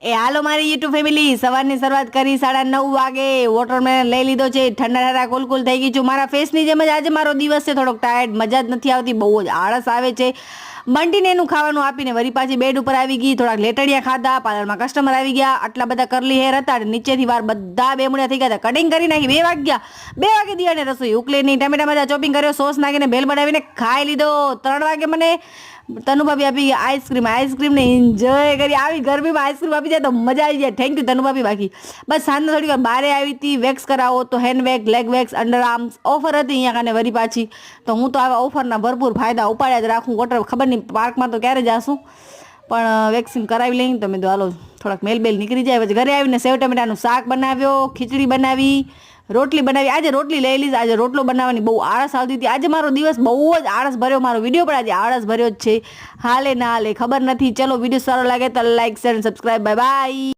એ હાલો મારી YouTube family, સવારની શરૂઆત કરી 9:30 વાગે. વોટરમેલન લઈ લીધો છે, ઠંડા ઠંડા કુલકુલ થઈ ગઈ છું. મારા ફેસની જેમ જ આજે મારો દિવસ છે, થોડોક ટાયર્ડ, મજા જ નથી આવતી, બહુ જ આળસ આવે છે. બંટીને એનું ખાવાનું આપીને વળી પાછી બેડ ઉપર આવી ગઈ. થોડાક લેટડિયા ખાધા, પાર્લરમાં કસ્ટમર આવી ગયા. આટલા બધા કરલી હેર હતા, નીચેથી વાર બધા બેમુડા થઈ ગયા હતા. કટિંગ કરી નાખી. 2 વાગ્યા, 2 વાગે દિયાને રસોઈ ઉકલેની ટમેટા બધા ચોપિંગ કર્યો, સોસ નાખીને ભેલ બનાવીને ખાઈ લીધો. 3 વાગે મને તનુભાભી આપી આઈસ્ક્રીમને એન્જોય કરી. આવી ગરમીમાં આઈસ્ક્રીમ આપી જાય તો મજા આવી જાય. થેન્ક યુ તનુભાભી. બાકી બસ સાંજનો થોડી વાર બારે આવી હતી. વેક્સ કરાવો તો hand wax, leg wax, underarms offer હતી અહીંયા કાને વરી પાછી. તો હું તો આવા ઓફરના ભરપૂર ફાયદા ઉપાડ્યા જ રાખું. વોટર ખબર નહીં પાર્કમાં તો ક્યારે જાશું, પણ વેક્સિન કરાવી લઈને તમે તો હાલો થોડાક મેલબેલ નીકળી જાય. પછી ઘરે આવીને સેવ ટમેટાનું શાક બનાવ્યો, ખીચડી બનાવી, રોટલી બનાવી. આજે રોટલી લઈ લીધી. આજે રોટલો બનાવવાની બહુ આળસ આવતી હતી. આજે મારો દિવસ બહુ જ આળસ ભર્યો. મારો વિડીયો પણ આજે આળસ ભર્યો જ છે. હાલે ના હાલે ખબર નથી. ચલો વિડીયો સારો લાગે તો લાઈક, શેર અને સબસ્ક્રાઈબ. Bye bye.